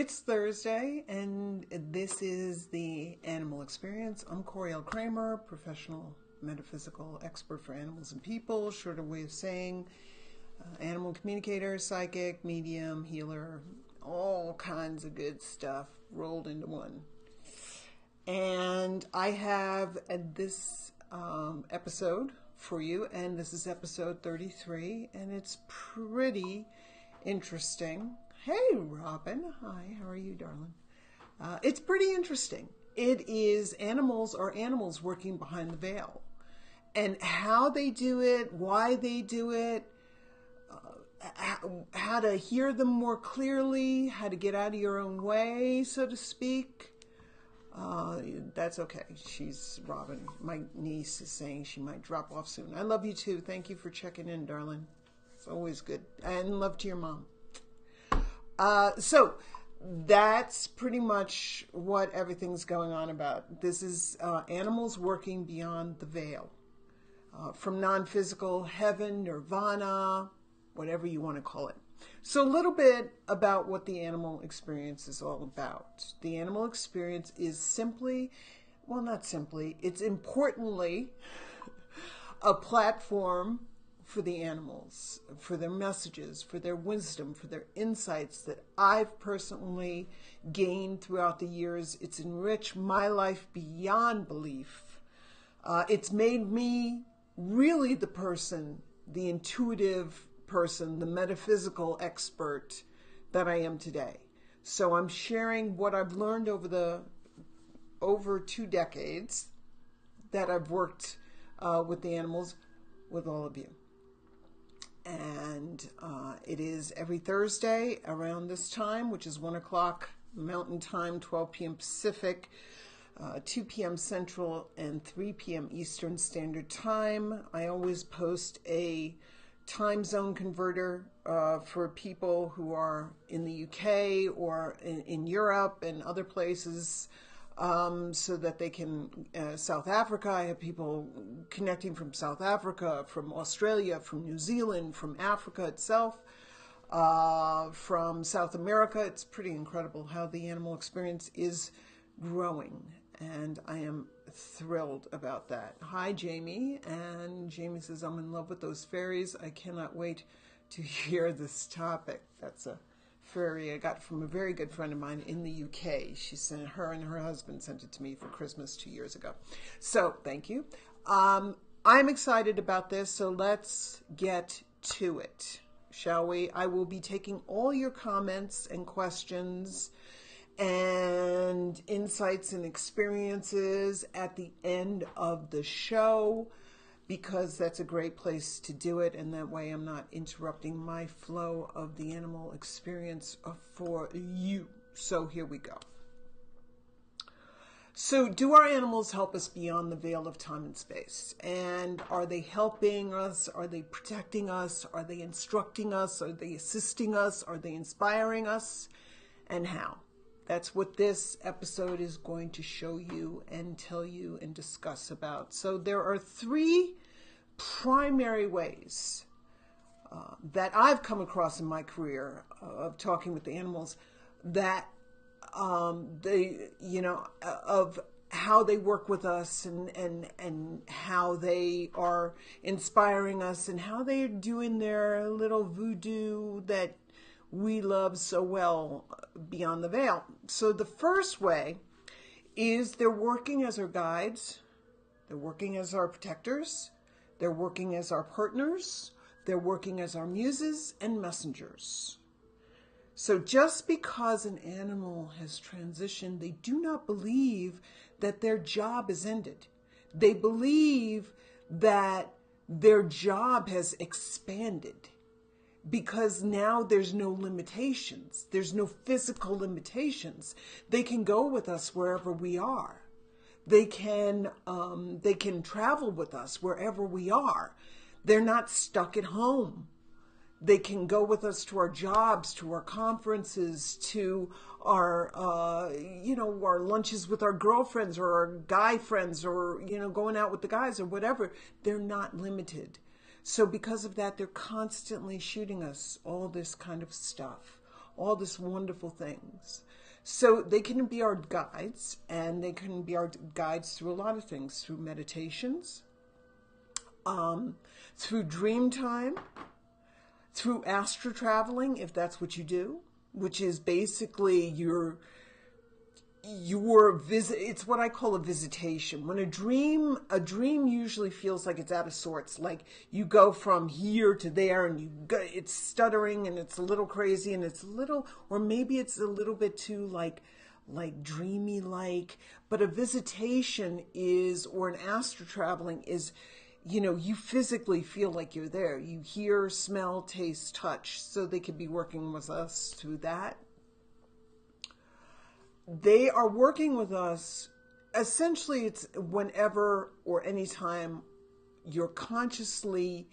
It's Thursday, and this is the Animal Experience. I'm Coriel Kramer, professional metaphysical expert for animals and people, shorter way of saying animal communicator, psychic, medium, healer, all kinds of good stuff rolled into one. And I have this episode for you, and this is episode 33, and it's pretty interesting. Hey, Robin. Hi, how are you, darling? It's pretty interesting. It is animals working behind the veil. And how they do it, why they do it, how to hear them more clearly, how to get out of your own way, so to speak. That's okay. She's Robin. My niece is saying she might drop off soon. I love you too. Thank you for checking in, darling. It's always good. And love to your mom. So that's pretty much what everything's going on about. This is animals working beyond the veil, from non-physical heaven, nirvana, whatever you want to call it. So a little bit about what the animal experience is all about. The animal experience is simply, well, not simply, it's importantly a platform for the animals, for their messages, for their wisdom, for their insights that I've personally gained throughout the years. It's enriched my life beyond belief. It's made me really the person, the intuitive person, the metaphysical expert that I am today. So I'm sharing what I've learned over 2 decades that I've worked with the animals with all of you. And it is every Thursday around this time, which is 1 o'clock Mountain Time, 12 p.m. Pacific, 2 p.m. Central, and 3 p.m. Eastern Standard Time. I always post a time zone converter for people who are in the UK or in Europe and other places, so that they can, South Africa, I have people connecting from South Africa, from Australia, from New Zealand, from Africa itself, from South America. It's pretty incredible how the animal experience is growing, and I am thrilled about that. Hi, Jamie. And Jamie says, I'm in love with those fairies. I cannot wait to hear this topic. That's a fairy I got from a very good friend of mine in the UK. She sent her and her husband sent it to me for Christmas 2 years ago. So thank you. I'm excited about this. So let's get to it, shall we? I will be taking all your comments and questions and insights and experiences at the end of the show, because that's a great place to do it, and that way I'm not interrupting my flow of the animal experience for you. So here we go. So do our animals help us beyond the veil of time and space? And are they helping us? Are they protecting us? Are they instructing us? Are they assisting us? Are they inspiring us? And how? That's what this episode is going to show you and tell you and discuss about. So there are 3 primary ways that I've come across in my career of talking with the animals, that of how they work with us and how they are inspiring us and how they are doing their little voodoo that we love so well beyond the veil. So the first way is they're working as our guides, they're working as our protectors, they're working as our partners, they're working as our muses and messengers. So just because an animal has transitioned, they do not believe that their job is ended. They believe that their job has expanded, because now there's no limitations. There's no physical limitations. They can go with us wherever we are. They can travel with us wherever we are. They're not stuck at home. They can go with us to our jobs, to our conferences, to our, our lunches with our girlfriends or our guy friends, or, going out with the guys or whatever. They're not limited. So because of that, they're constantly shooting us all this kind of stuff, all this wonderful things. So they can be our guides, and they can be our guides through a lot of things, through meditations, through dream time, through astral traveling, if that's what you do, which is basically your visit. It's what I call a visitation. When a dream usually feels like it's out of sorts, like you go from here to there, and it's stuttering, and it's a little crazy, and it's a little, or maybe it's a little bit too like dreamy like. But a visitation is, or an astral traveling is, you physically feel like you're there. You hear, smell, taste, touch. So they could be working with us through that. They are working with us, essentially it's whenever or anytime your consciousness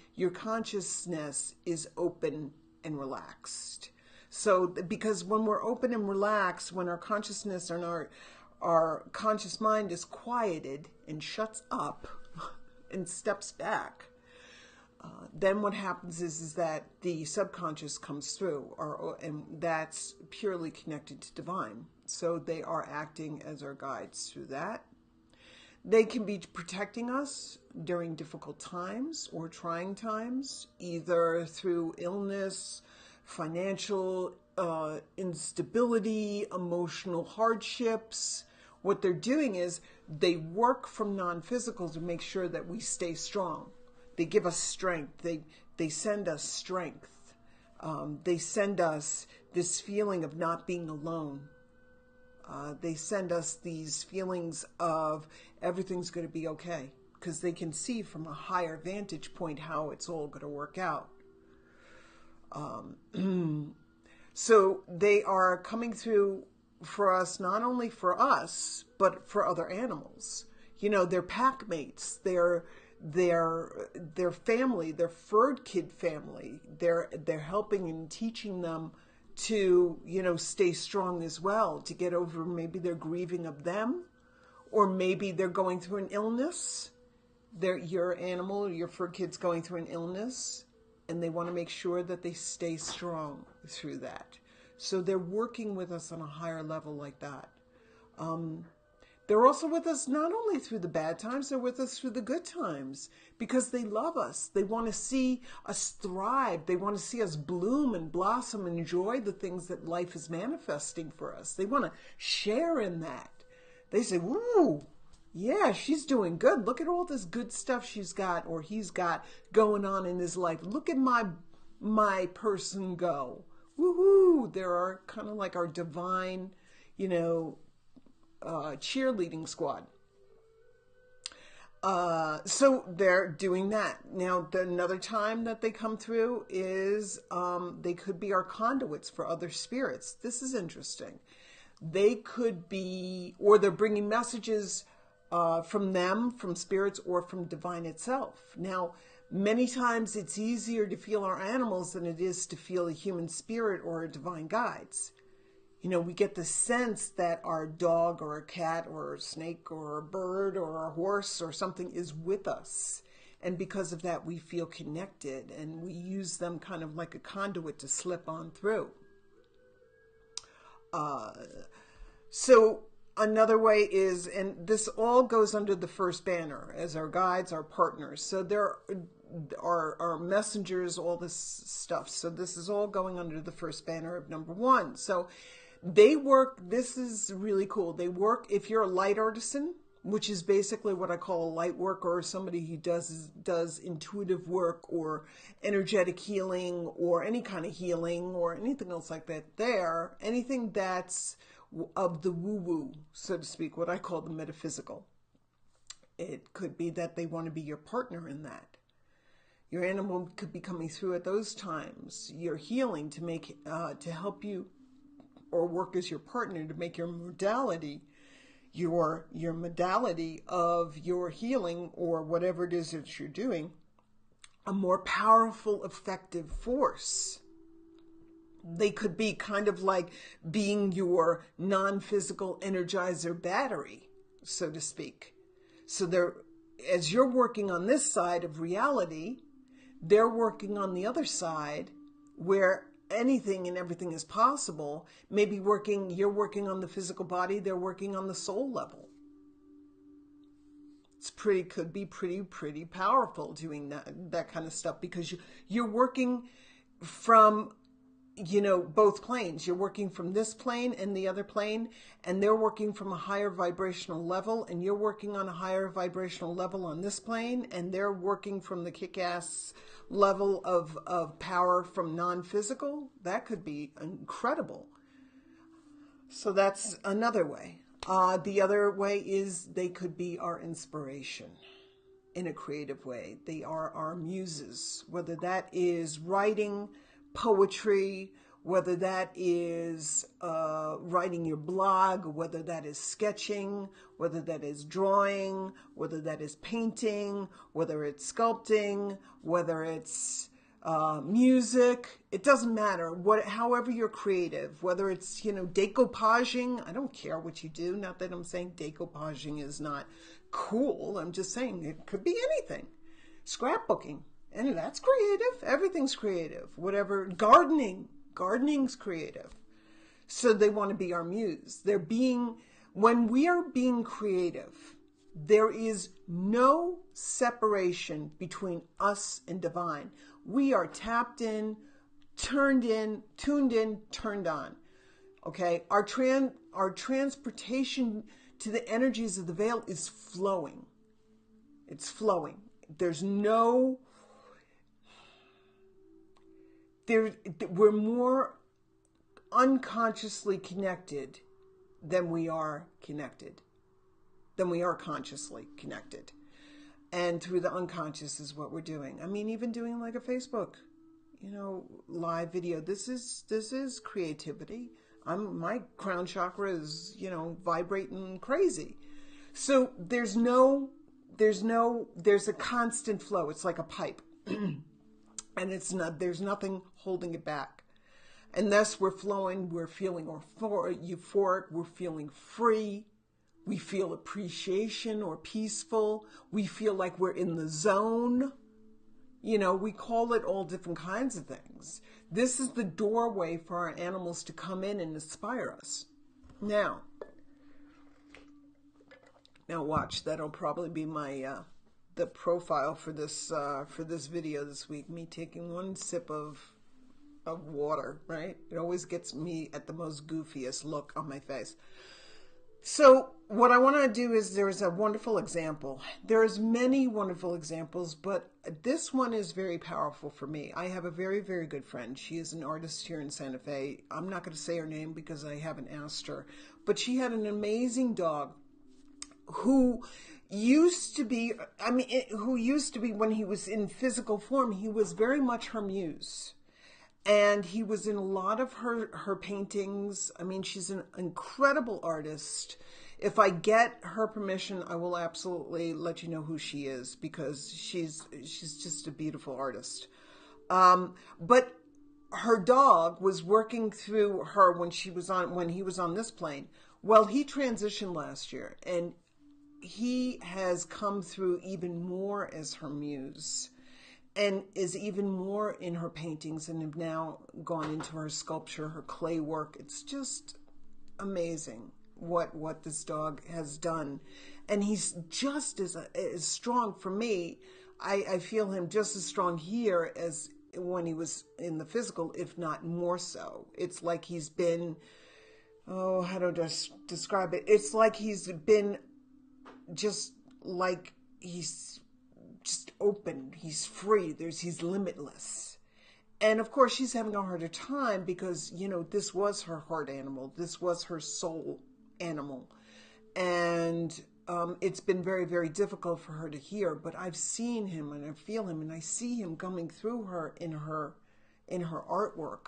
is open and relaxed. So because when we're open and relaxed, when our consciousness and our conscious mind is quieted and shuts up and steps back, then what happens is that the subconscious comes through, and that's purely connected to divine. So they are acting as our guides through that. They can be protecting us during difficult times or trying times, either through illness, financial instability, emotional hardships. What they're doing is they work from non-physical to make sure that we stay strong. They give us strength. They send us strength. They send us this feeling of not being alone. They send us these feelings of everything's going to be okay, because they can see from a higher vantage point how it's all going to work out. So they are coming through for us, not only for us, but for other animals. They're pack mates. They're family, their furred kid family. They're helping and teaching them to, stay strong as well, to get over, maybe they're grieving of them, or maybe they're going through an illness. Your animal, your fur kid's going through an illness, and they want to make sure that they stay strong through that. So they're working with us on a higher level like that. They're also with us not only through the bad times, they're with us through the good times, because they love us. They want to see us thrive. They want to see us bloom and blossom and enjoy the things that life is manifesting for us. They want to share in that. They say, "Woo, yeah, she's doing good. Look at all this good stuff she's got, or he's got going on in his life. Look at my person go. Woohoo!" There are kind of like our divine, cheerleading squad. So they're doing that. Now, another time that they come through is they could be our conduits for other spirits. This is interesting. They could be, or they're bringing messages from them, from spirits, or from divine itself. Now, many times it's easier to feel our animals than it is to feel a human spirit or a divine guides. We get the sense that our dog or a cat or a snake or a bird or a horse or something is with us. And because of that, we feel connected, and we use them kind of like a conduit to slip on through. So another way is, and this all goes under the first banner as our guides, our partners. So there are our messengers, all this stuff. So this is all going under the first banner of number one. So they work, this is really cool. They work, if you're a light artisan, which is basically what I call a light work, or somebody who does intuitive work or energetic healing or any kind of healing or anything else like that, anything that's of the woo-woo, so to speak, what I call the metaphysical. It could be that they want to be your partner in that. Your animal could be coming through at those times. Your healing to help you, or work as your partner to make your modality of your healing, or whatever it is that you're doing, a more powerful, effective force. They could be kind of like being your non-physical energizer battery, so to speak. So as you're working on this side of reality, they're working on the other side, where anything and everything is possible. Maybe you're working on the physical body, they're working on the soul level. Could be pretty powerful doing that kind of stuff, because you're working from, both planes. You're working from this plane and the other plane, and they're working from a higher vibrational level, and you're working on a higher vibrational level on this plane, and they're working from the kick-ass level of power from non-physical. That could be incredible. So that's another way. The other way is they could be our inspiration in a creative way. They are our muses, whether that is writing poetry, whether that is writing your blog, whether that is sketching, whether that is drawing, whether that is painting, whether it's sculpting, whether it's music. It doesn't matter. However you're creative, whether it's, decoupaging. I don't care what you do. Not that I'm saying decoupaging is not cool. I'm just saying it could be anything. Scrapbooking. And that's creative. Everything's creative. Whatever. Gardening's creative. So they want to be our muse. When we are being creative, there is no separation between us and divine. We are tapped in, turned in, tuned in, turned on. Okay? Our transportation to the energies of the veil is flowing. It's flowing. We're more unconsciously connected than we are connected, than we are consciously connected. And through the unconscious is what we're doing. I mean, even doing like a Facebook, live video. This is creativity. My crown chakra is, vibrating crazy. So there's a constant flow. It's like a pipe. And there's nothing holding it back. And thus we're flowing, we're feeling euphoric, we're feeling free, we feel appreciation or peaceful, we feel like we're in the zone. We call it all different kinds of things. This is the doorway for our animals to come in and inspire us. Now watch, that'll probably be my the profile for this video this week. Me taking one sip of water, right? It always gets me at the most goofiest look on my face. So what I want to do is, there's a wonderful example. There's many wonderful examples, but this one is very powerful for me. I have a very, very good friend. She is an artist here in Santa Fe. I'm not going to say her name because I haven't asked her, but she had an amazing dog who used to be, when he was in physical form, he was very much her muse. And he was in a lot of her paintings. I mean, she's an incredible artist. If I get her permission, I will absolutely let you know who she is, because she's just a beautiful artist. But her dog was working through her when he was on this plane. Well, he transitioned last year, and he has come through even more as her muse, and is even more in her paintings, and have now gone into her sculpture, her clay work. It's just amazing what this dog has done. And he's just as strong. For me, I feel him just as strong here as when he was in the physical, if not more so. It's like he's been, how do I describe it? It's like he's been just like he's just open, he's free, he's limitless. And of course she's having a harder time because, this was her heart animal, this was her soul animal. And it's been very, very difficult for her to hear, but I've seen him and I feel him and I see him coming through her in her artwork.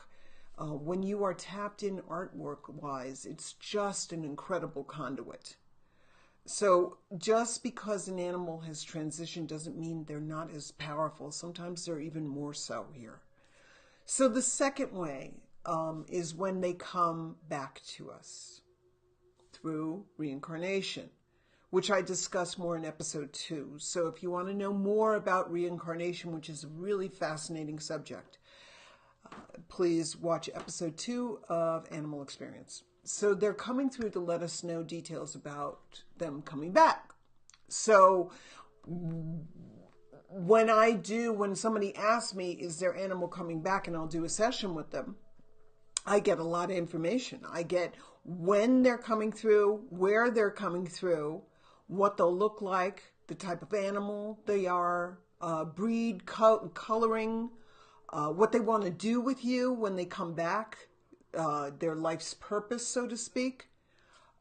When you are tapped in artwork wise, it's just an incredible conduit. So just because an animal has transitioned doesn't mean they're not as powerful. Sometimes they're even more so here. So the second way is when they come back to us through reincarnation, which I discuss more in episode 2. So if you want to know more about reincarnation, which is a really fascinating subject, please watch episode 2 of Animal Experience. So they're coming through to let us know details about them coming back. So when somebody asks me, is their animal coming back, and I'll do a session with them, I get a lot of information. I get when they're coming through, where they're coming through, what they'll look like, the type of animal they are, breed, coloring, what they want to do with you when they come back, their life's purpose, so to speak,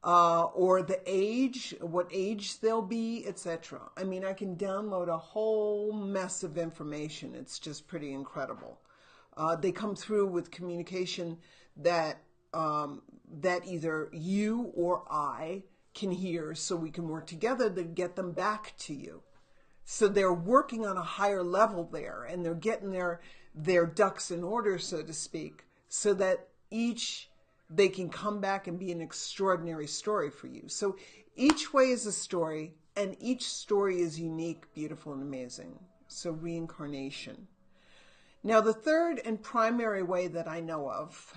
or the age, what age they'll be, etc. I mean, I can download a whole mess of information. It's just pretty incredible. They come through with communication that either you or I can hear, so we can work together to get them back to you. So they're working on a higher level there, and they're getting their ducks in order, so to speak, so that they can come back and be an extraordinary story for you. So each way is a story, and each story is unique, beautiful, and amazing. So reincarnation. Now, the third and primary way that I know of,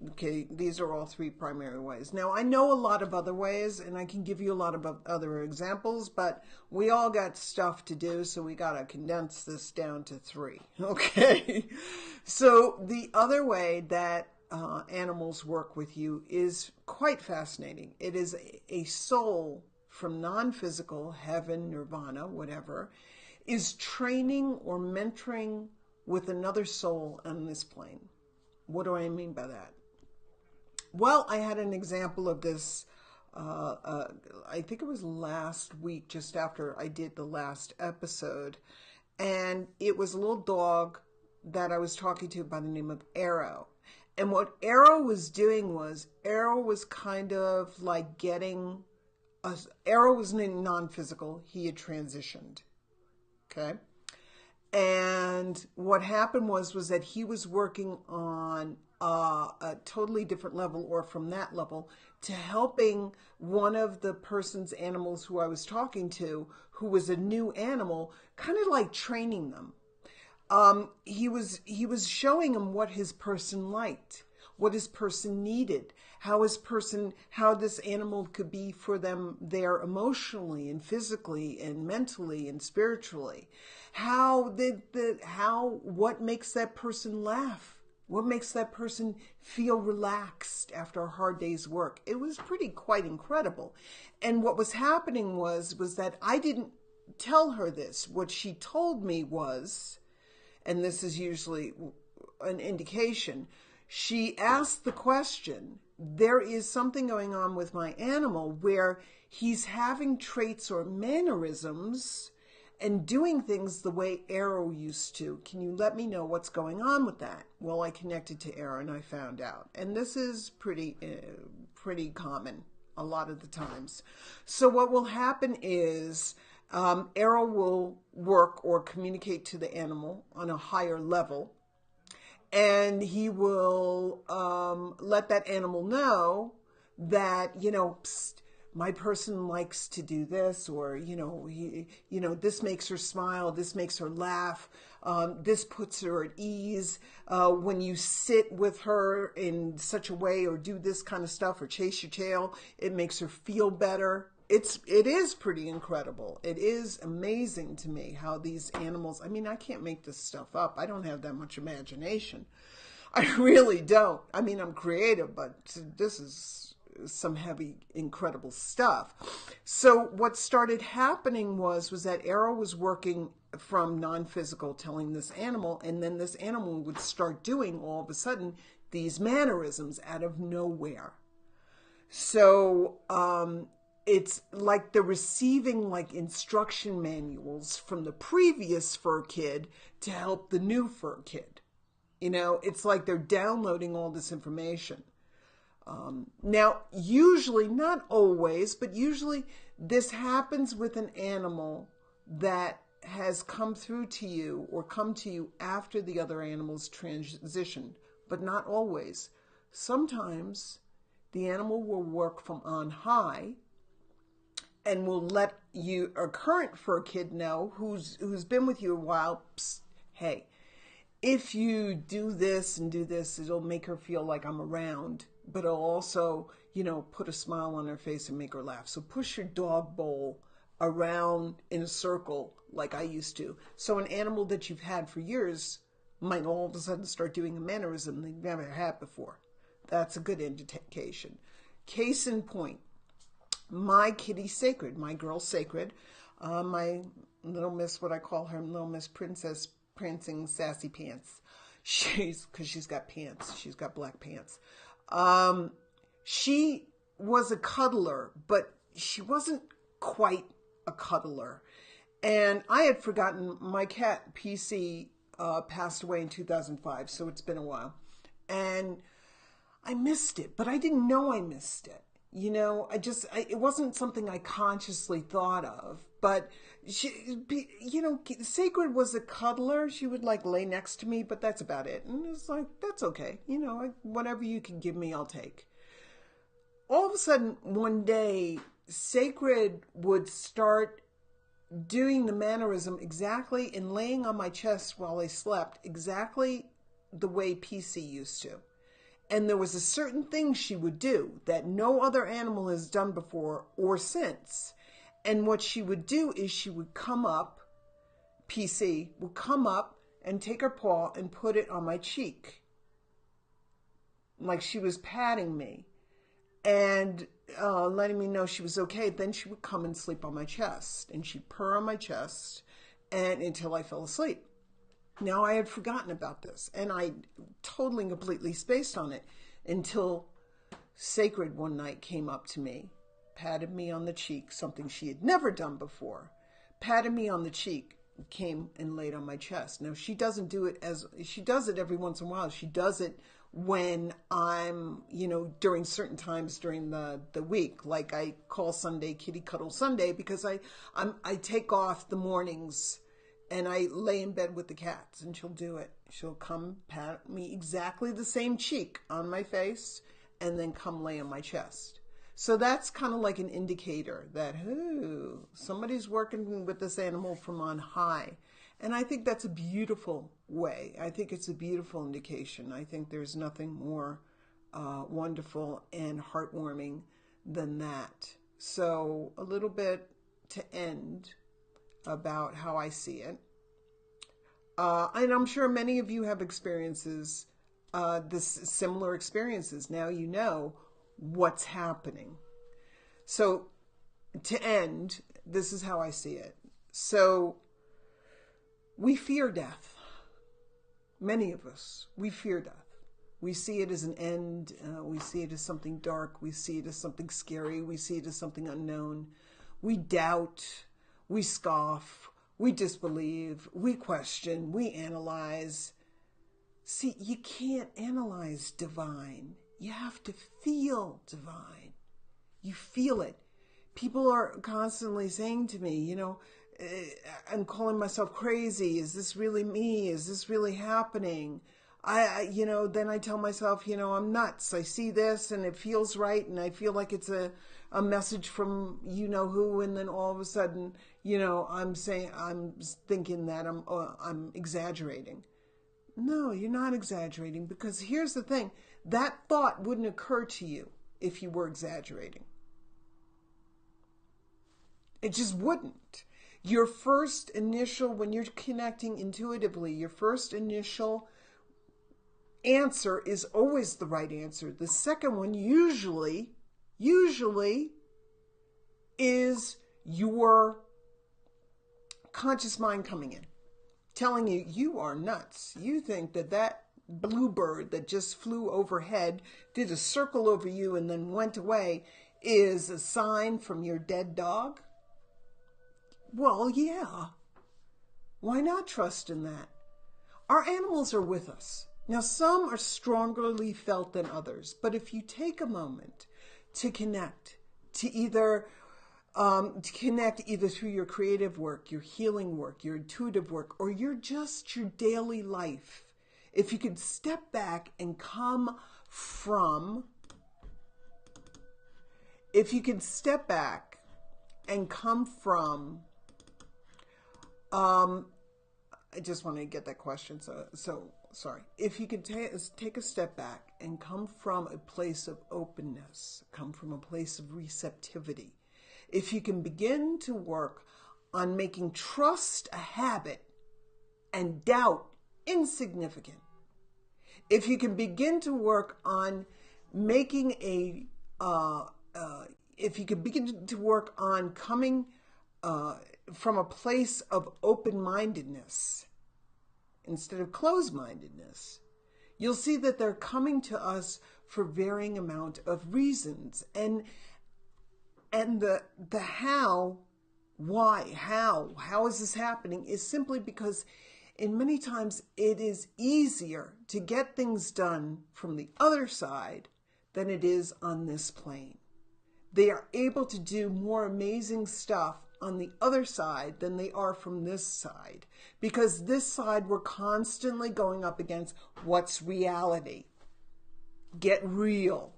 okay, these are all 3 primary ways. Now, I know a lot of other ways, and I can give you a lot of other examples, but we all got stuff to do, so we got to condense this down to 3, okay? So the other way that animals work with you is quite fascinating. It is a soul from non-physical, heaven, nirvana, whatever, is training or mentoring with another soul on this plane. What do I mean by that? Well, I had an example of this, I think it was last week, just after I did the last episode, and it was a little dog that I was talking to by the name of Arrow. And what Arrow was doing was, Arrow was kind of like Arrow was non-physical, he had transitioned, okay? And what happened was that he was working on a totally different level, or from that level, to helping one of the person's animals who I was talking to, who was a new animal, kind of like training them. He was showing him what his person liked, what his person needed, how this animal could be for them there emotionally and physically and mentally and spiritually. What makes that person laugh? What makes that person feel relaxed after a hard day's work? It was quite incredible. And what was happening was that I didn't tell her this. What she told me was, and this is usually an indication, she asked the question, there is something going on with my animal where he's having traits or mannerisms and doing things the way Arrow used to. Can you let me know what's going on with that? Well, I connected to Arrow and I found out. And this is pretty common a lot of the times. So what will happen is Arrow will work or communicate to the animal on a higher level. And he will let that animal know that, psst, my person likes to do this, or, this makes her smile, this makes her laugh, this puts her at ease. When you sit with her in such a way, or do this kind of stuff, or chase your tail, it makes her feel better. It is pretty incredible. It is amazing to me how these animals, I mean, I can't make this stuff up. I don't have that much imagination. I really don't. I mean, I'm creative, but this is some heavy, incredible stuff. So what started happening was that Arrow was working from non-physical, telling this animal, and then this animal would start doing, all of a sudden, these mannerisms out of nowhere. So it's like they're receiving like instruction manuals from the previous fur kid to help the new fur kid. It's like they're downloading all this information. Now, usually, not always, but usually this happens with an animal that has come through to you or come to you after the other animal's transitioned, but not always. Sometimes the animal will work from on high and will let a current fur kid know who's been with you a while, psst, hey, if you do this and do this, it'll make her feel like I'm around, but it'll also, put a smile on her face and make her laugh. So push your dog bowl around in a circle like I used to. So an animal that you've had for years might all of a sudden start doing a mannerism they've never had before. That's a good indication. Case in point, my kitty Sacred, my girl Sacred, my little miss, what I call her, little Miss Princess Prancing Sassy Pants. Because she's got pants. She's got black pants. She was a cuddler, but she wasn't quite a cuddler. And I had forgotten my cat, PC, passed away in 2005, so it's been a while. And I missed it, but I didn't know I missed it. It wasn't something I consciously thought of, but Sacred was a cuddler. She would lay next to me, but that's about it. And it's that's okay. Whatever you can give me, I'll take. All of a sudden, one day, Sacred would start doing the mannerism exactly and laying on my chest while I slept, exactly the way PC used to. And there was a certain thing she would do that no other animal has done before or since. And what she would do is she would come up, PC would come up and take her paw and put it on my cheek. Like she was patting me and letting me know she was okay. Then she would come and sleep on my chest. And she'd purr on my chest and until I fell asleep. Now, I had forgotten about this, and I totally, completely spaced on it until Sacred one night came up to me, patted me on the cheek, something she had never done before, patted me on the cheek, came and laid on my chest. Now, she doesn't do it she does it every once in a while. She does it when I'm, during certain times during the week, like I call Sunday Kitty Cuddle Sunday, because I take off the mornings and I lay in bed with the cats, and she'll do it. She'll come pat me exactly the same cheek on my face and then come lay on my chest. So that's kind of like an indicator that, somebody's working with this animal from on high. And I think that's a beautiful way. I think it's a beautiful indication. I think there's nothing more wonderful and heartwarming than that. So a little bit to end about how I see it. And I'm sure many of you have experiences, similar experiences. Now you know what's happening. So to end, this is how I see it. So we fear death. Many of us, we fear death. We see it as an end. We see it as something dark. We see it as something scary. We see it as something unknown. We doubt. We scoff, we disbelieve, we question, we analyze. See, you can't analyze divine. You have to feel divine. You feel it. People are constantly saying to me, I'm calling myself crazy. Is this really me? Is this really happening? Then I tell myself, I'm nuts. I see this and it feels right. And I feel like it's a message from who. And then all of a sudden, I'm thinking that I'm exaggerating. No, you're not exaggerating, because here's the thing. That thought wouldn't occur to you if you were exaggerating. It just wouldn't. Your first initial, when you're connecting intuitively, your first initial answer is always the right answer. The second one usually is your conscious mind coming in, telling you, you are nuts. You think that bluebird that just flew overhead, did a circle over you and then went away, is a sign from your dead dog? Well, yeah. Why not trust in that? Our animals are with us. Now, some are strongly felt than others, but if you take a moment to connect, to either through your creative work, your healing work, your intuitive work, or your daily life, if you could step back and come from I just want to get that question. So sorry. If you can take a step back and come from a place of openness, come from a place of receptivity, if you can begin to work on making trust a habit and doubt insignificant, if you can begin to work on making if you can begin to work on coming from a place of open-mindedness instead of closed-mindedness, you'll see that they're coming to us for varying amount of reasons. And the why, how is this happening is simply because in many times it is easier to get things done from the other side than it is on this plane. They are able to do more amazing stuff on the other side than they are from this side, because this side we're constantly going up against what's reality. Get real.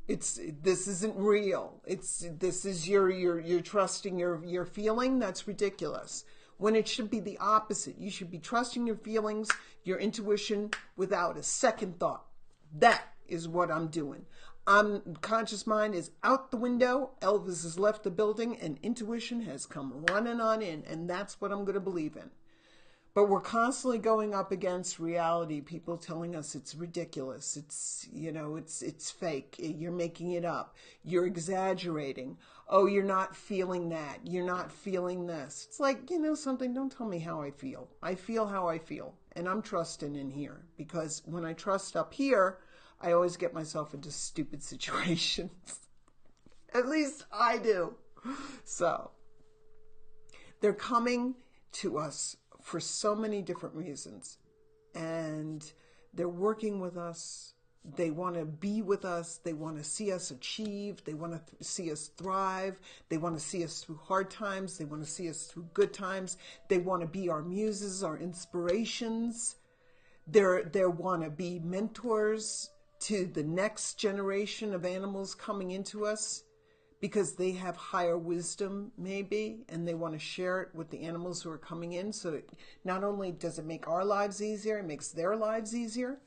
This isn't real. This is you're trusting your feeling. That's ridiculous. When it should be the opposite. You should be trusting your feelings, your intuition, without a second thought. That is what I'm doing. Conscious mind is out the window, Elvis has left the building, and intuition has come running on in, and that's what I'm going to believe in. But we're constantly going up against reality, people telling us it's ridiculous, it's fake, you're making it up, you're exaggerating, oh, you're not feeling that, you're not feeling this. It's like, something, don't tell me how I feel. I feel how I feel, and I'm trusting in here, because when I trust up here, I always get myself into stupid situations. At least I do. So, they're coming to us for so many different reasons. And they're working with us. They want to be with us. They want to see us achieve. They want to see us thrive. They want to see us through hard times. They want to see us through good times. They want to be our muses, our inspirations. They want to be mentors to the next generation of animals coming into us, because they have higher wisdom maybe, and they want to share it with the animals who are coming in. So that not only does it make our lives easier, it makes their lives easier.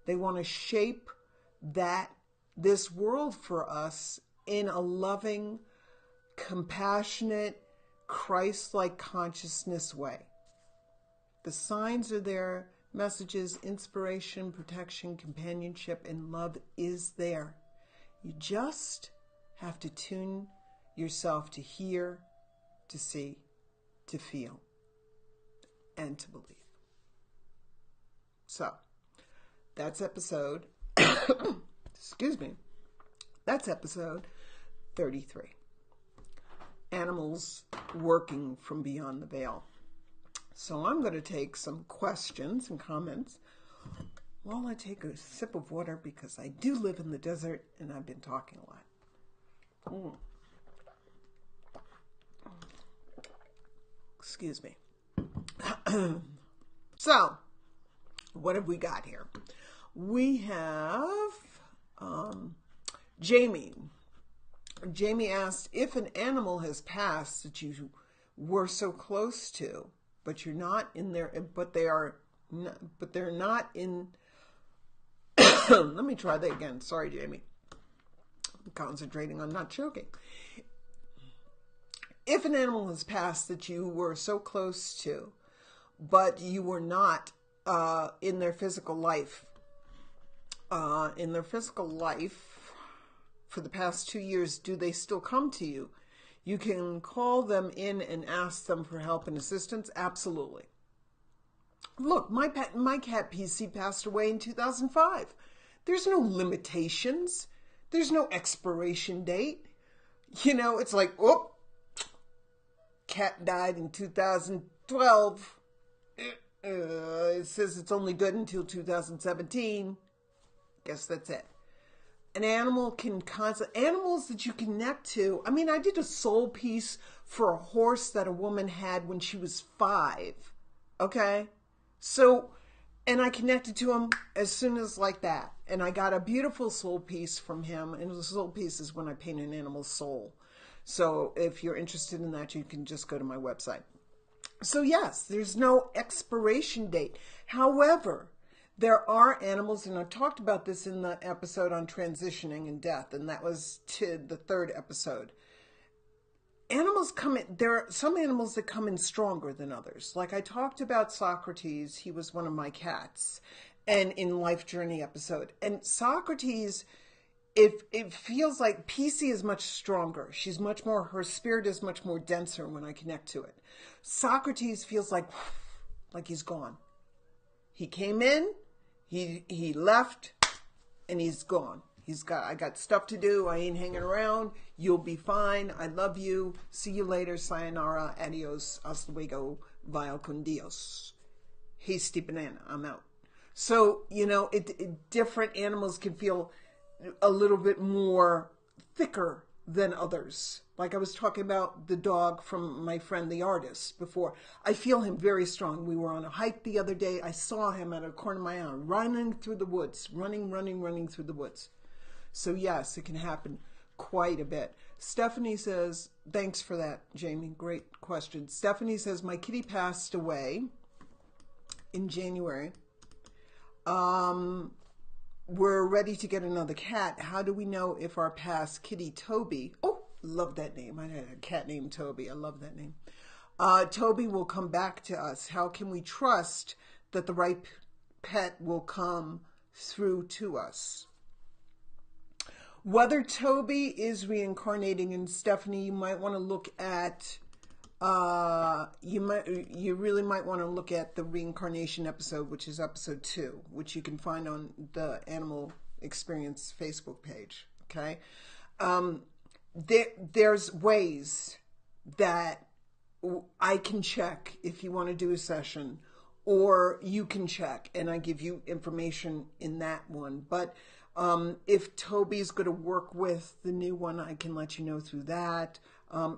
They want to shape this world for us in a loving, compassionate, Christ-like consciousness way. The signs are there. Messages, inspiration, protection, companionship, and love is there. You just have to tune yourself to hear, to see, to feel, and to believe. So, that's episode, excuse me, that's episode 33. Animals working from beyond the veil. So I'm going to take some questions and comments while I take a sip of water, because I do live in the desert and I've been talking a lot. Excuse me. So, what have we got here? We have Jamie. Jamie asked, if an animal has passed that you were so close to, but you're not in there, but they're not in, let me try that again. Sorry, Jamie. I'm concentrating on not choking. If an animal has passed that you were so close to, but you were not in their physical life, for the past 2 years, do they still come to you? You can call them in and ask them for help and assistance. Absolutely. Look, my cat PC passed away in 2005. There's no limitations. There's no expiration date. It's like, oh, cat died in 2012. It says it's only good until 2017. Guess that's it. An animal animals that you connect to. I mean, I did a soul piece for a horse that a woman had when she was 5. Okay? So, and I connected to him as soon as like that. And I got a beautiful soul piece from him. And the soul piece is when I paint an animal's soul. So if you're interested in that, you can just go to my website. So yes, there's no expiration date. However, there are animals, and I talked about this in the episode on transitioning and death, and that was to the third episode. Animals come in, there are some animals that come in stronger than others. Like I talked about Socrates, he was one of my cats, and in Life Journey episode. And Socrates, it feels like PC is much stronger. She's much more, her spirit is much more denser when I connect to it. Socrates feels like he's gone. He came in, he left, and he's gone. I got stuff to do. I ain't hanging around. You'll be fine. I love you. See you later. Sayonara. Adios. Hasta luego. Vaya con Dios. Hasty banana. I'm out. So, different animals can feel a little bit more thicker than others. Like I was talking about the dog from my friend the artist before. I feel him very strong. We were on a hike the other day. I saw him at a corner of my eye running through the woods. Running through the woods. So yes, it can happen quite a bit. Stephanie says, thanks for that, Jamie. Great question. Stephanie says, my kitty passed away in January. We're ready to get another cat. How do we know if our past kitty, Toby, oh, love that name. I had a cat named Toby. I love that name. Toby will come back to us. How can we trust that the right pet will come through to us? Whether Toby is reincarnating, and Stephanie, you might want to look at, you really might want to look at the reincarnation episode, which is episode 2, which you can find on the Animal Experience Facebook page. Okay. There's ways that I can check if you want to do a session, or you can check and I give you information in that one. But if Toby's going to work with the new one, I can let you know through that.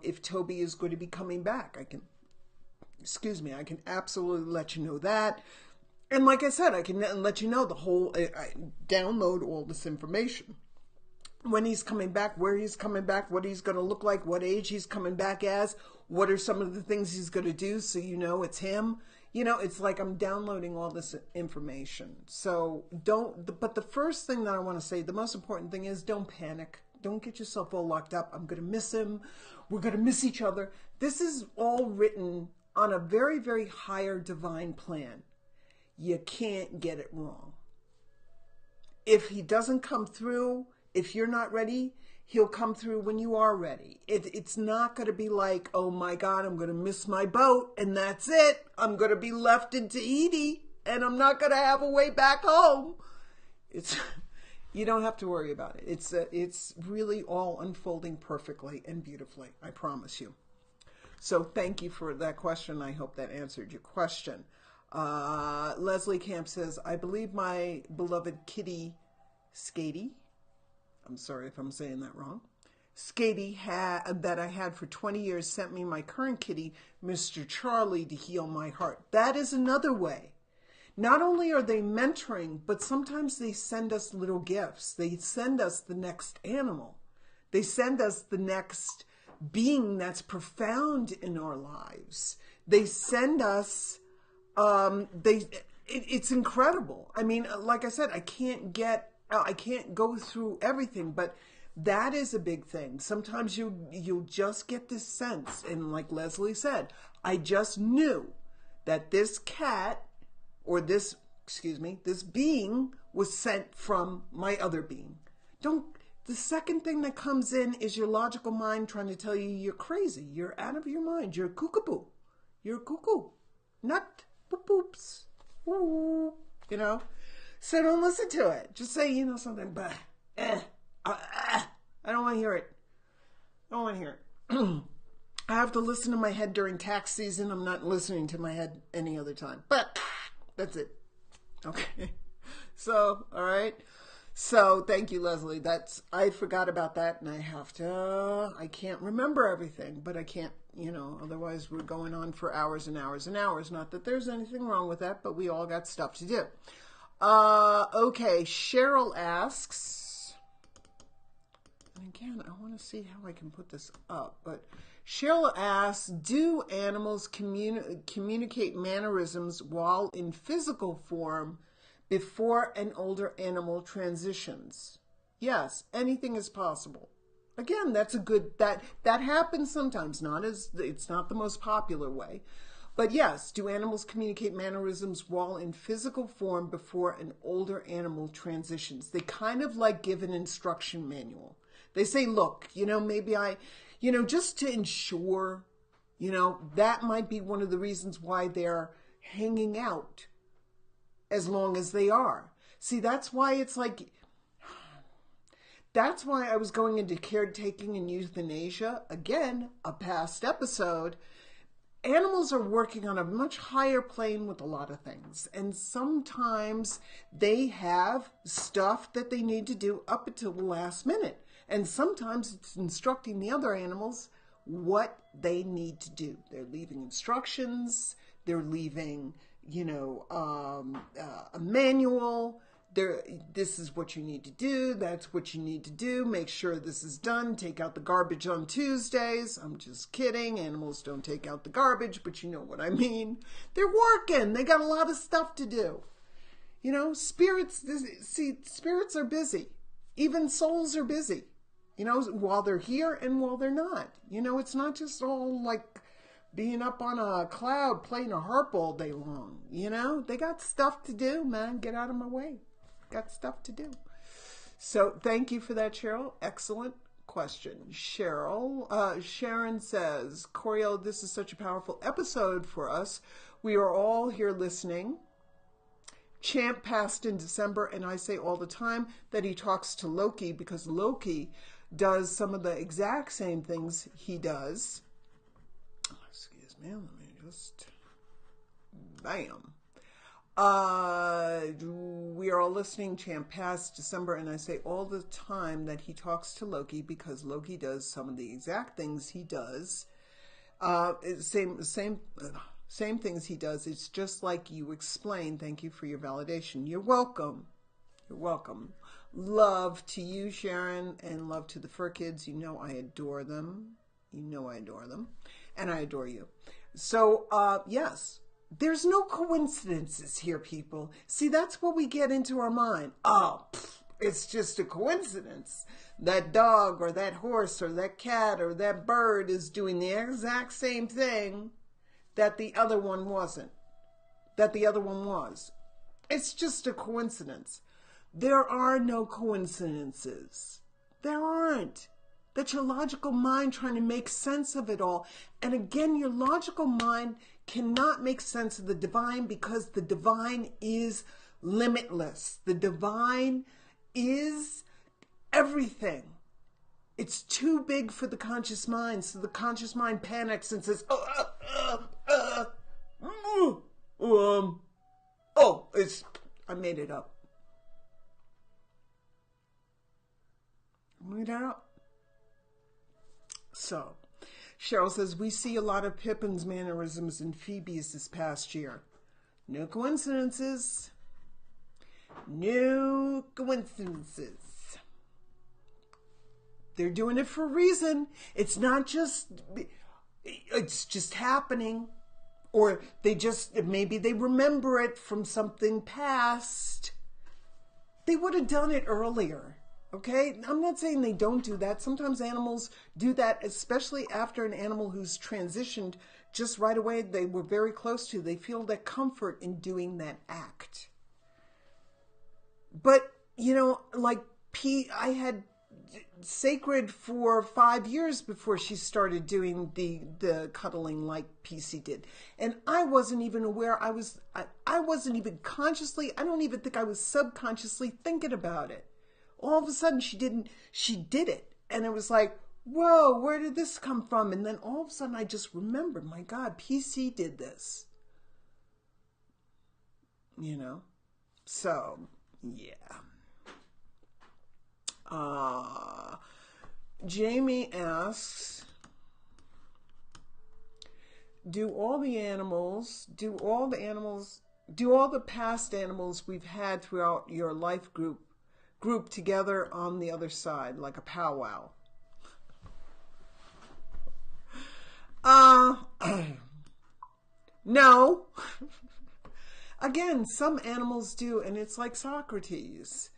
If Toby is going to be coming back, I can absolutely let you know that. And like I said, I can let you know the whole, I download all this information. When he's coming back, where he's coming back, what he's going to look like, what age he's coming back as, what are some of the things he's going to do so you know it's him. It's like I'm downloading all this information. So but the first thing that I want to say, the most important thing is don't panic. Don't get yourself all locked up. I'm going to miss him. We're going to miss each other. This is all written on a very, very higher divine plan. You can't get it wrong. If he doesn't come through, if you're not ready, he'll come through when you are ready. It's not going to be like, oh my God, I'm going to miss my boat and that's it. I'm going to be left in Tahiti and I'm not going to have a way back home. You don't have to worry about it. It's really all unfolding perfectly and beautifully. I promise you. So thank you for that question. I hope that answered your question. Leslie Camp says, I believe my beloved kitty, Skatey, I'm sorry if I'm saying that wrong, Skatey that I had for 20 years sent me my current kitty, Mr. Charlie, to heal my heart. That is another way. Not only are they mentoring, but sometimes they send us little gifts. They send us the next animal. They send us the next being that's profound in our lives. They send us, it's incredible. I mean, like I said, I can't go through everything, but that is a big thing. Sometimes you'll just get this sense. And like Leslie said, I just knew that this cat, or this being was sent from my other being. The second thing that comes in is your logical mind trying to tell you you're crazy. You're out of your mind. You're cuckoo. You're cuckoo. Nut. Boop boops. Ooh. So don't listen to it. Just say, something, but I don't want to hear it. I don't want to hear it. I have to listen to my head during tax season. I'm not listening to my head any other time. But that's it. Okay. So, all right. So thank you, Leslie. I forgot about that, and I can't remember everything, but I can't, otherwise we're going on for hours and hours and hours. Not that there's anything wrong with that, but we all got stuff to do. Okay. Cheryl asks, and again, I want to see how I can put this up, but Cheryl asks, do animals communicate mannerisms while in physical form before an older animal transitions? Yes, anything is possible. Again, that's a good, that happens sometimes, it's not the most popular way. But yes, do animals communicate mannerisms while in physical form before an older animal transitions? They kind of like give an instruction manual. They say, look, maybe just to ensure, that might be one of the reasons why they're hanging out as long as they are. See, that's why I was going into caretaking and euthanasia. Again, a past episode. Animals are working on a much higher plane with a lot of things. And sometimes they have stuff that they need to do up until the last minute. And sometimes it's instructing the other animals what they need to do. They're leaving instructions. They're leaving, a manual. This is what you need to do. That's what you need to do. Make sure this is done. Take out the garbage on Tuesdays. I'm just kidding. Animals don't take out the garbage, but you know what I mean. They're working. They got a lot of stuff to do. Spirits are busy. Even souls are busy, while they're here and while they're not. It's not just all like being up on a cloud playing a harp all day long. They got stuff to do, man. Get out of my way. Got stuff to do. So thank you for that, Cheryl. Excellent question. Sharon says, Coriel, this is such a powerful episode for us. We are all here listening. Champ passed in December, and I say all the time that he talks to Loki because Loki does some of the exact same things he does. Excuse me, let me just... Bam. We are all listening. Champ passed December, and I say all the time that he talks to Loki because Loki does some of the exact things he does. Same things he does. It's just like you explained. Thank you for your validation. You're welcome. You're welcome. Love to you, Sharon, and love to the fur kids. I adore them. I adore them, and I adore you. So, yes. There's no coincidences here, people. See, that's what we get into our mind. Oh, it's just a coincidence. That dog or that horse or that cat or that bird is doing the exact same thing that the other one wasn't. That the other one was. It's just a coincidence. There are no coincidences. There aren't. That's your logical mind trying to make sense of it all. And again, your logical mind cannot make sense of the divine because the divine is limitless. The divine is everything. It's too big for the conscious mind. So the conscious mind panics and says, I made it up. Made it up. So, Cheryl says, we see a lot of Pippin's mannerisms in Phoebe's this past year. No coincidences. No coincidences. They're doing it for a reason. It's just happening. Or maybe they remember it from something past. They would have done it earlier. Okay, I'm not saying they don't do that. Sometimes animals do that, especially after an animal who's transitioned just right away. They were very close to. They feel that comfort in doing that act. But, I had Sacred for 5 years before she started doing the cuddling like PC did. And I wasn't even aware. I wasn't even consciously, I don't even think I was subconsciously thinking about it. All of a sudden she did it. And it was like, whoa, where did this come from? And then all of a sudden I just remembered, my God, PC did this. So, yeah. Jamie asks, do all the past animals we've had throughout your life group together on the other side, like a powwow? Uh, no. Again, some animals do, and it's like Socrates.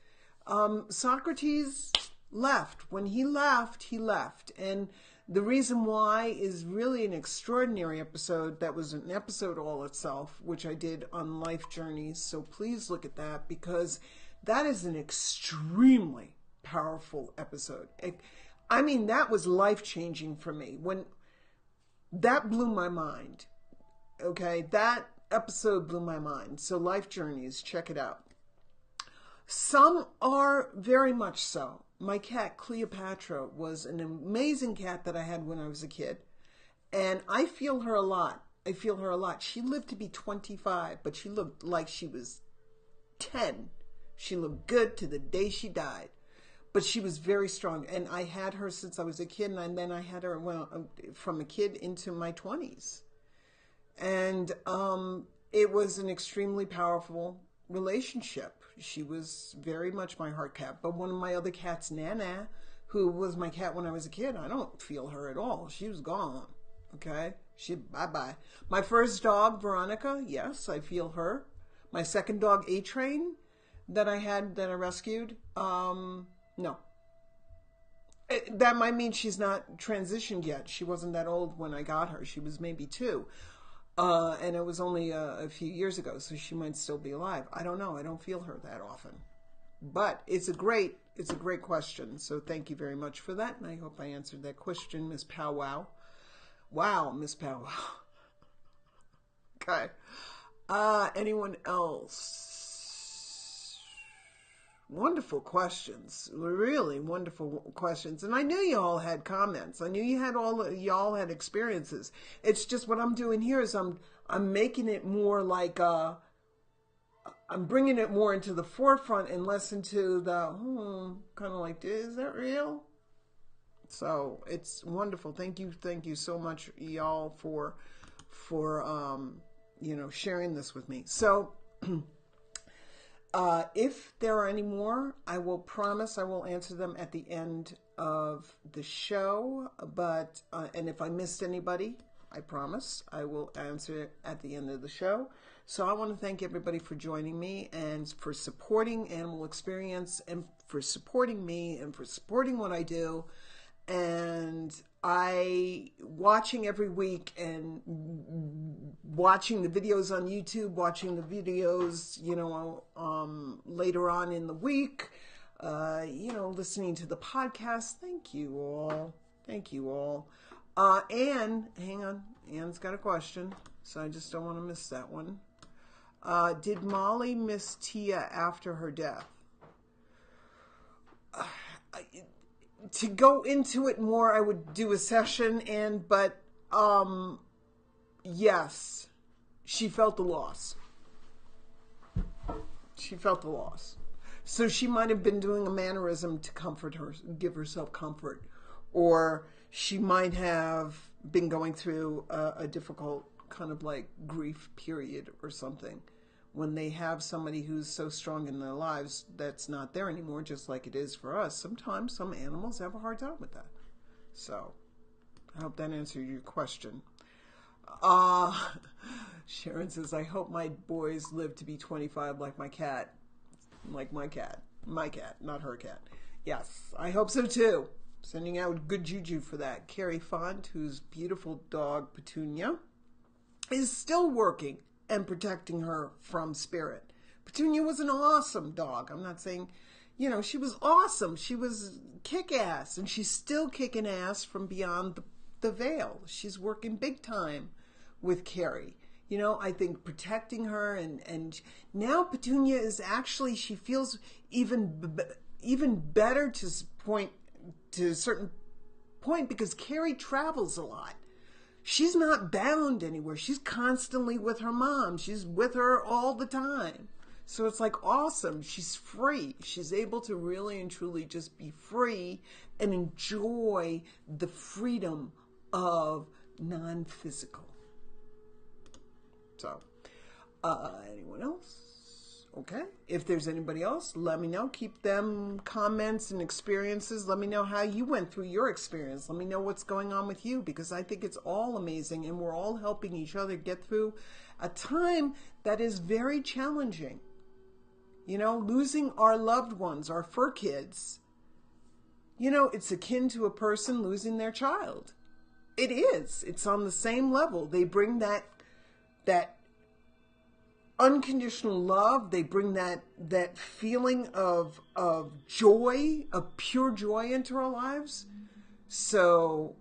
Socrates left. When he left, he left. And the reason why is really an extraordinary episode that was an episode all itself, which I did on life journeys. So please look at that, because that is an extremely powerful episode. I mean, that was life-changing for me. When that blew my mind. Okay, that episode blew my mind. So life journeys, check it out. Some are very much so. My cat Cleopatra was an amazing cat that I had when I was a kid, and I feel her a lot. She lived to be 25, but she looked like she was 10. She looked good to the day she died, but she was very strong, and I had her since I was a kid, and then I had her from a kid into my 20s. And it was an extremely powerful relationship. She was very much my heart cat. But one of my other cats, Nana, who was my cat when I was a kid, I don't feel her at all. She was gone. Okay? Bye-bye. My first dog, Veronica, yes, I feel her. My second dog, A-Train, that I rescued, no. That might mean she's not transitioned yet. She wasn't that old when I got her. She was maybe 2. And it was only a few years ago, so she might still be alive. I don't know. I don't feel her that often. But it's a great question. So thank you very much for that. And I hope I answered that question, Miss Powwow. Wow, Miss Powwow. Okay. Anyone else? Wonderful questions, really wonderful questions. And I knew you all had comments. I knew y'all had experiences. It's just what I'm doing here is I'm making it more like I'm bringing it more into the forefront and less into the kind of like, is that real? So it's wonderful. Thank you so much, y'all, for sharing this with me. So. If there are any more, I will promise I will answer them at the end of the show. But and if I missed anybody, I promise I will answer it at the end of the show. So I want to thank everybody for joining me and for supporting Animal Experience and for supporting me and for supporting what I do. And watching every week and watching the videos on YouTube, watching the videos, later on in the week, listening to the podcast. Thank you all. Anne, hang on. Anne's got a question, so I just don't want to miss that one. Did Molly miss Tia after her death? To go into it more, I would do a session, but yes, she felt the loss. So she might have been doing a mannerism to comfort her, give herself comfort, or she might have been going through a difficult kind of like grief period or something. When they have somebody who's so strong in their lives that's not there anymore, just like it is for us, sometimes some animals have a hard time with that. So I hope that answered your question. Sharon says, I hope my boys live to be 25 like my cat. Like my cat, not her cat. Yes, I hope so too. Sending out good juju for that. Carrie Font, whose beautiful dog Petunia, is still working and protecting her from spirit. Petunia was an awesome dog. I'm not saying, she was awesome. She was kick-ass, and she's still kicking ass from beyond the veil. She's working big time with Carrie. I think protecting her, and now Petunia is actually, she feels even better to a certain point, because Carrie travels a lot. She's not bound anywhere. She's constantly with her mom. She's with her all the time. So it's like awesome. She's free. She's able to really and truly just be free and enjoy the freedom of non-physical. So, anyone else? Okay? If there's anybody else, let me know. Keep them comments and experiences. Let me know how you went through your experience. Let me know what's going on with you, because I think it's all amazing and we're all helping each other get through a time that is very challenging. You know, losing our loved ones, our fur kids, you know, it's akin to a person losing their child. It is. It's on the same level. They bring that unconditional love. They bring that feeling of joy, of pure joy into our lives. So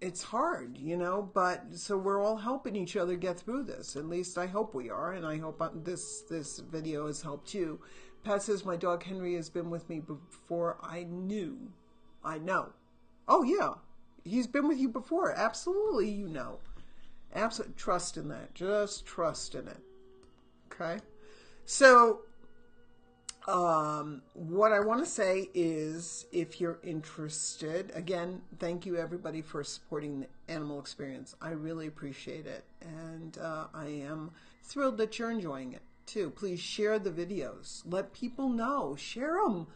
it's hard, you know, but so we're all helping each other get through this. At least I hope we are, and I hope this video has helped you. Pat says, my dog Henry has been with me before I know. Oh yeah, he's been with you before. Absolutely, you know. Absolute trust in that. Just trust in it. Okay. So, what I want to say is, if you're interested, again, thank you everybody for supporting the animal experience. I really appreciate it. And I am thrilled that you're enjoying it too. Please share the videos. Let people know. Share them.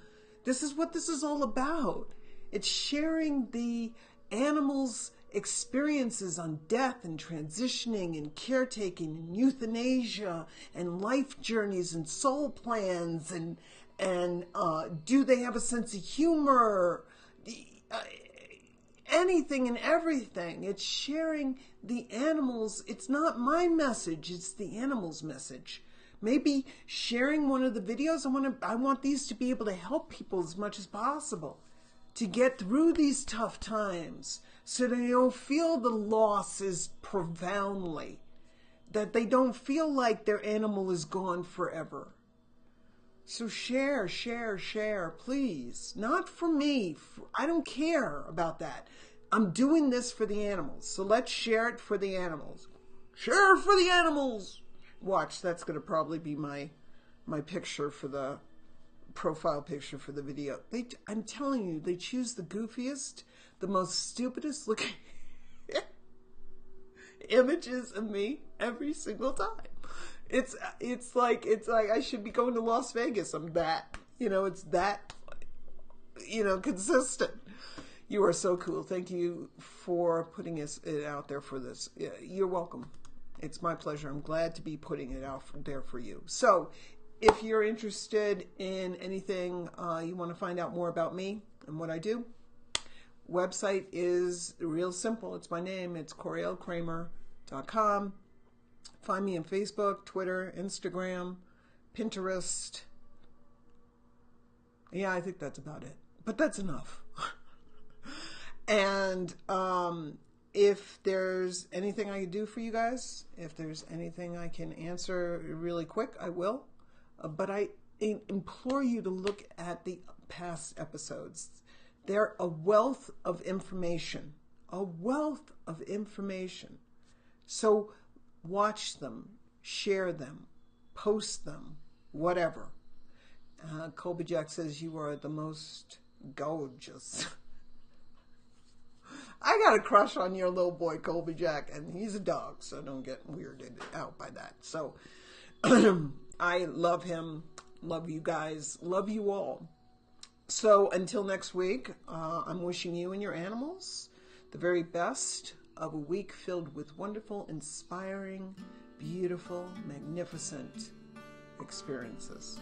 This is what this is all about. It's sharing the animals' experiences on death and transitioning and caretaking and euthanasia and life journeys and soul plans and do they have a sense of humor? Anything and everything. It's sharing the animals. It's not my message. It's the animals' message. Maybe sharing one of the videos. I want these to be able to help people as much as possible to get through these tough times, so that they don't feel the losses profoundly, that they don't feel like their animal is gone forever. So share, please. Not for me. I don't care about that. I'm doing this for the animals. So let's share it for the animals. Share for the animals. Watch, that's going to probably be my picture for the profile picture for the video. I'm telling you, they choose the goofiest, the most stupidest looking images of me every single time. It's like I should be going to Las Vegas. I'm that, you know, it's that, you know, consistent. You are so cool. Thank you for putting it out there for this. You're welcome. It's my pleasure. I'm glad to be putting it out there for you. So if you're interested in anything, you want to find out more about me and what I do, website is real simple. It's my name. It's CorielKramer.com. Find me on Facebook, Twitter, Instagram, Pinterest. Yeah, I think that's about it. But that's enough. And if there's anything I can do for you guys, if there's anything I can answer really quick, I will. But I implore you to look at the past episodes. They're a wealth of information. A wealth of information. So watch them, share them, post them, whatever. Colby Jack says you are the most gorgeous. I got a crush on your little boy, Colby Jack, and he's a dog, so don't get weirded out by that. So I love him, love you guys, love you all. So until next week, I'm wishing you and your animals the very best of a week filled with wonderful, inspiring, beautiful, magnificent experiences.